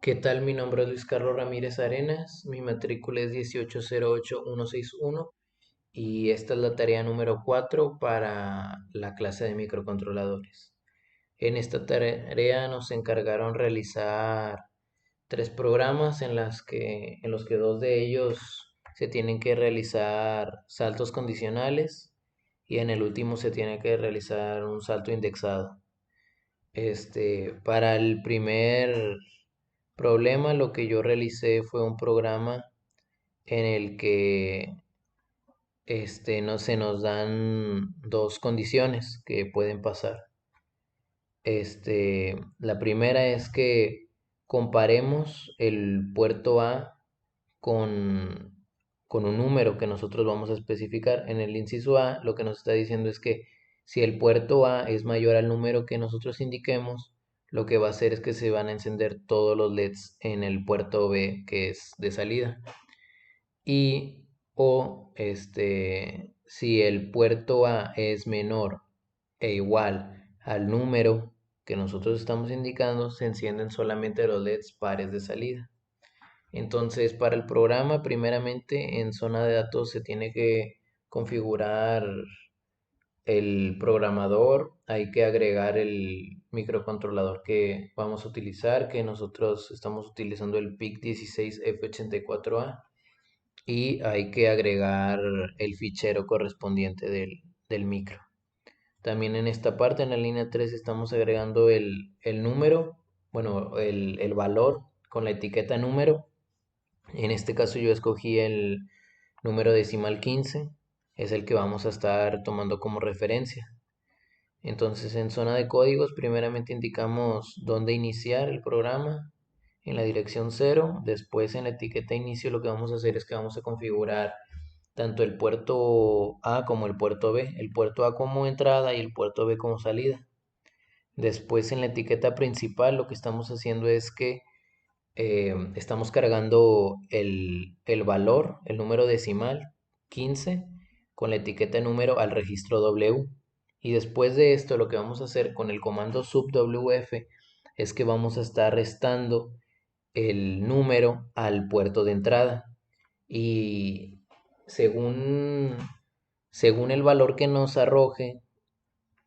¿Qué tal? Mi nombre es Luis Carlos Ramírez Arenas, mi matrícula es 1808161 y esta es la tarea número 4 para la clase de microcontroladores. En esta tarea nos encargaron realizar tres programas en los que dos de ellos se tienen que realizar saltos condicionales y en el último se tiene que realizar un salto indexado. Para el primer problema, lo que yo realicé fue un programa en el que no se nos dan dos condiciones que pueden pasar. La primera es que comparemos el puerto A con, con un número que nosotros vamos a especificar. En el inciso A, lo que nos está diciendo es que si el puerto A es mayor al número que nosotros indiquemos, lo que va a hacer es que se van a encender todos los LEDs en el puerto B, que es de salida. Y si el puerto A es menor e igual al número que nosotros estamos indicando, se encienden solamente los LEDs pares de salida. Entonces, para el programa, primeramente en zona de datos se tiene que configurar el programador, hay que agregar el microcontrolador que vamos a utilizar, que nosotros estamos utilizando el PIC16F84A, y hay que agregar el fichero correspondiente del micro. También en esta parte, en la línea 3, estamos agregando el número, bueno, el valor con la etiqueta número. En este caso yo escogí el número decimal 15, es el que vamos a estar tomando como referencia. Entonces en zona de códigos primeramente indicamos dónde iniciar el programa en la dirección 0. Después en la etiqueta inicio lo que vamos a hacer es que vamos a configurar tanto el puerto A como el puerto B, el puerto A como entrada y el puerto B como salida. Después en la etiqueta principal lo que estamos haciendo es que estamos cargando el valor, el número decimal 15 con la etiqueta número al registro W. Y después de esto lo que vamos a hacer con el comando subwf es que vamos a estar restando el número al puerto de entrada. Y según, según el valor que nos arroje,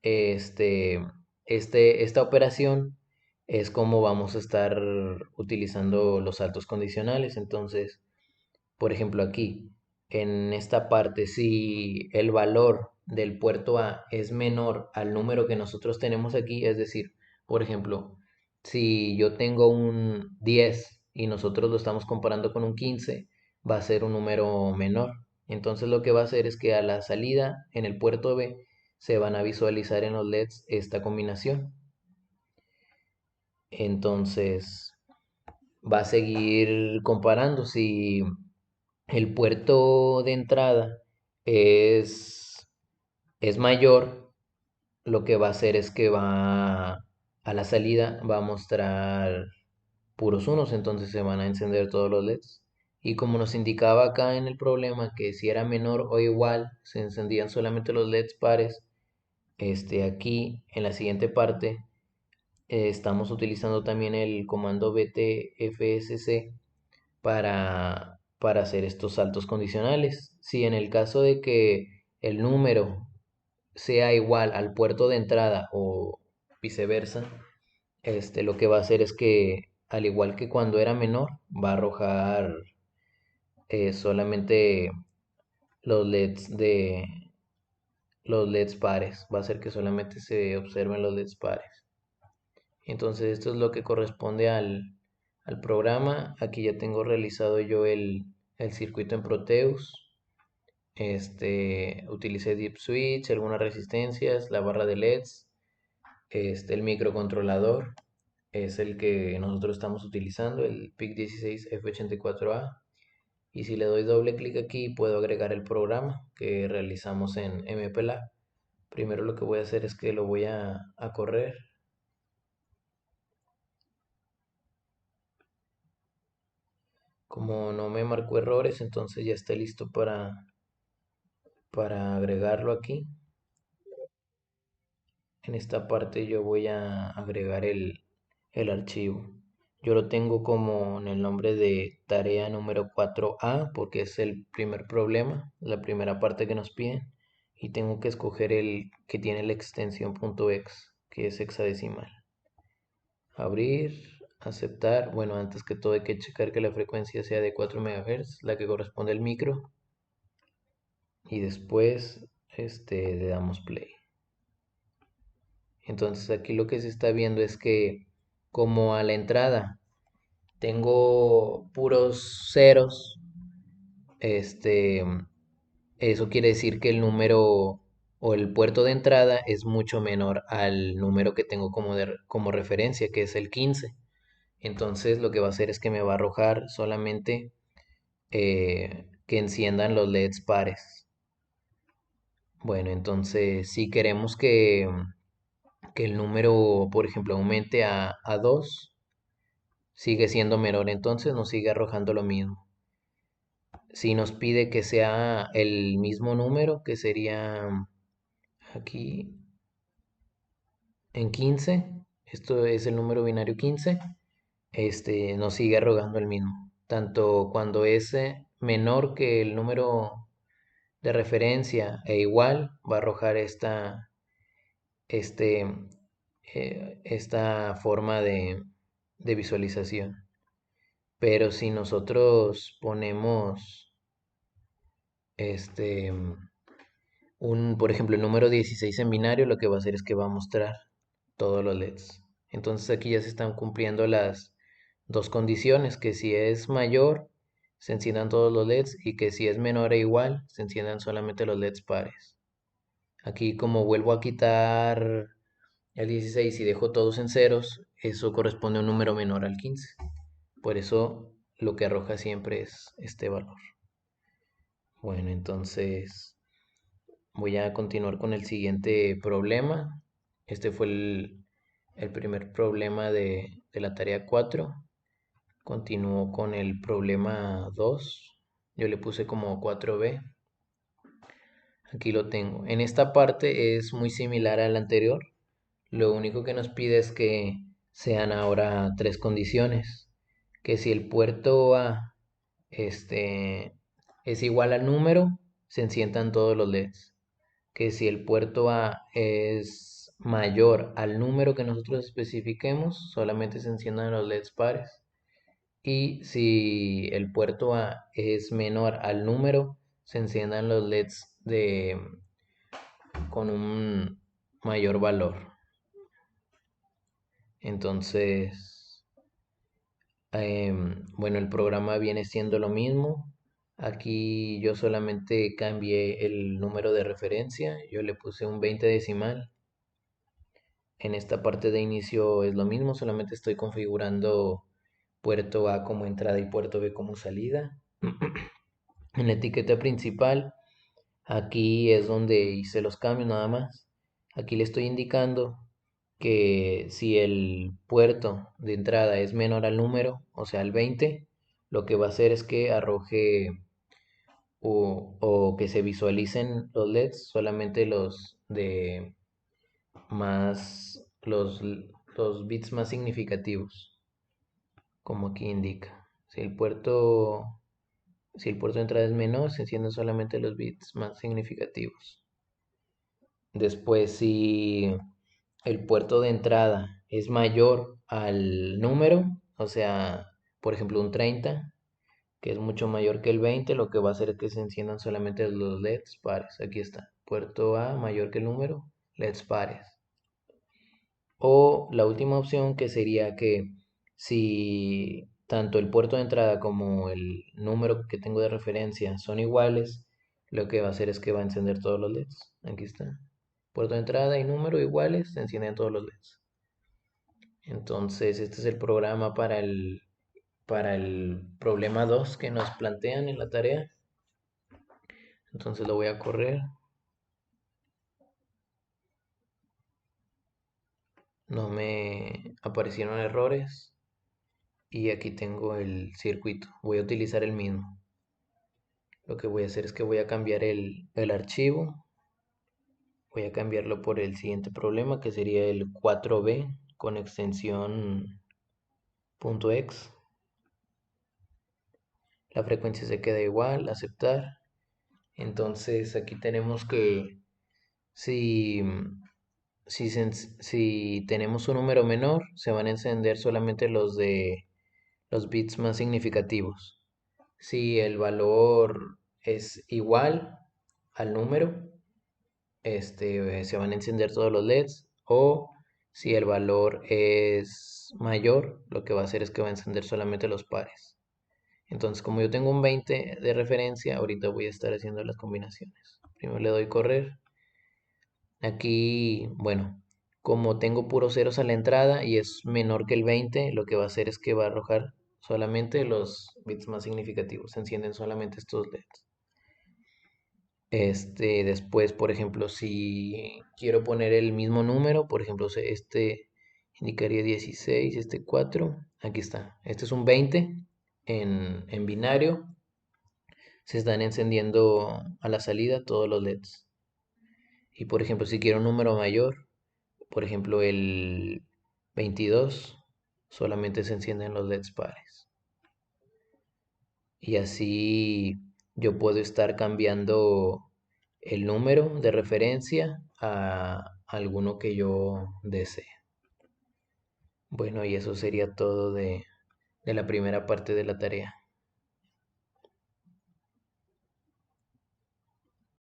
este, esta operación es como vamos a estar utilizando los saltos condicionales. Entonces, por ejemplo, aquí, en esta parte, si el valor del puerto A es menor al número que nosotros tenemos aquí, es decir, por ejemplo, si yo tengo un 10 y nosotros lo estamos comparando con un 15, va a ser un número menor. Entonces lo que va a hacer es que a la salida en el puerto B se van a visualizar en los LEDs esta combinación. Entonces va a seguir comparando. Si el puerto de entrada es, es mayor, lo que va a hacer es que va a la salida, va a mostrar puros unos, entonces se van a encender todos los LEDs. Y como nos indicaba acá en el problema que si era menor o igual, se encendían solamente los LEDs pares. Aquí en la siguiente parte estamos utilizando también el comando btfsc para hacer estos saltos condicionales. Si en el caso de que el número sea igual al puerto de entrada o viceversa, lo que va a hacer es que, al igual que cuando era menor, va a arrojar solamente los LEDs los LEDs pares. Va a hacer que solamente se observen los LEDs pares. Entonces esto es lo que corresponde al programa. Aquí ya tengo realizado yo el circuito en Proteus. Utilicé Deep Switch, algunas resistencias, la barra de LEDs, el microcontrolador es el que nosotros estamos utilizando, el PIC16F84A. Y si le doy doble clic aquí puedo agregar el programa que realizamos en MPLAB. Primero lo que voy a hacer es que lo voy a correr. Como no me marcó errores, entonces ya está listo para agregarlo aquí. En esta parte yo voy a agregar el archivo. Yo lo tengo como en el nombre de tarea número 4A porque es el primer problema, la primera parte que nos piden. Y tengo que escoger el que tiene la extensión .ex, que es hexadecimal. Abrir, aceptar. Bueno, antes que todo hay que checar que la frecuencia sea de 4 MHz, la que corresponde al micro. Y después le damos play. Entonces aquí lo que se está viendo es que como a la entrada tengo puros ceros, este, eso quiere decir que el número o el puerto de entrada es mucho menor al número que tengo como referencia, que es el 15. Entonces lo que va a hacer es que me va a arrojar solamente que enciendan los LEDs pares. Bueno, entonces si queremos que el número, por ejemplo, aumente a 2, sigue siendo menor, entonces nos sigue arrojando lo mismo. Si nos pide que sea el mismo número, que sería aquí en 15, esto es el número binario 15, nos sigue arrojando el mismo. Tanto cuando es menor que el número de referencia e igual, va a arrojar este, esta forma de visualización. Pero si nosotros ponemos este, por ejemplo, el número 16 en binario, lo que va a hacer es que va a mostrar todos los LEDs. Entonces aquí ya se están cumpliendo las dos condiciones, que si es mayor, se enciendan todos los LEDs y que si es menor e igual, se enciendan solamente los LEDs pares. Aquí como vuelvo a quitar el 16 y dejo todos en ceros, eso corresponde a un número menor al 15. Por eso lo que arroja siempre es este valor. Bueno, entonces voy a continuar con el siguiente problema. Este fue el primer problema de la tarea 4. Continúo con el problema 2. Yo le puse como 4B. Aquí lo tengo. En esta parte es muy similar a la anterior. Lo único que nos pide es que sean ahora tres condiciones. Que si el puerto A es igual al número, se enciendan todos los LEDs. Que si el puerto A es mayor al número que nosotros especifiquemos, solamente se enciendan los LEDs pares. Y si el puerto A es menor al número, se enciendan los LEDs con un mayor valor. Entonces, bueno, el programa viene siendo lo mismo. Aquí yo solamente cambié el número de referencia. Yo le puse un 20 decimal. En esta parte de inicio es lo mismo, solamente estoy configurando puerto A como entrada y puerto B como salida. En la etiqueta principal, aquí es donde hice los cambios nada más. Aquí le estoy indicando que si el puerto de entrada es menor al número, o sea, al 20, lo que va a hacer es que arroje o que se visualicen los LEDs, solamente los de más, los bits más significativos, como aquí indica. Si el puerto de entrada es menor, se encienden solamente los bits más significativos. Después, si el puerto de entrada es mayor al número, o sea, por ejemplo, un 30, que es mucho mayor que el 20, lo que va a hacer es que se enciendan solamente los LEDs pares. Aquí está, puerto A mayor que el número, LEDs pares. O la última opción que sería que si tanto el puerto de entrada como el número que tengo de referencia son iguales, lo que va a hacer es que va a encender todos los LEDs. Aquí está. Puerto de entrada y número iguales, se encienden todos los LEDs. Entonces, este es el programa para el problema 2 que nos plantean en la tarea. Entonces lo voy a correr. No me aparecieron errores. Y aquí tengo el circuito. Voy a utilizar el mismo. Lo que voy a hacer es que voy a cambiar el archivo. Voy a cambiarlo por el siguiente problema que sería el 4B con extensión punto x. La frecuencia se queda igual, aceptar. Entonces aquí tenemos que si, si tenemos un número menor, se van a encender solamente los bits más significativos. Si el valor es igual al número, se van a encender todos los LEDs. O si el valor es mayor, lo que va a hacer es que va a encender solamente los pares. Entonces, como yo tengo un 20 de referencia, ahorita voy a estar haciendo las combinaciones. Primero le doy correr. Aquí, bueno, como tengo puros ceros a la entrada y es menor que el 20, lo que va a hacer es que va a arrojar solamente los bits más significativos. Se encienden solamente estos LEDs. Después, por ejemplo, si quiero poner el mismo número, por ejemplo, este indicaría 16, este 4, aquí está. Este es un 20 en binario. Se están encendiendo a la salida todos los LEDs. Y por ejemplo, si quiero un número mayor, por ejemplo, el 22, solamente se encienden los LEDs pares. Y así yo puedo estar cambiando el número de referencia a alguno que yo desee. Bueno, y eso sería todo de la primera parte de la tarea.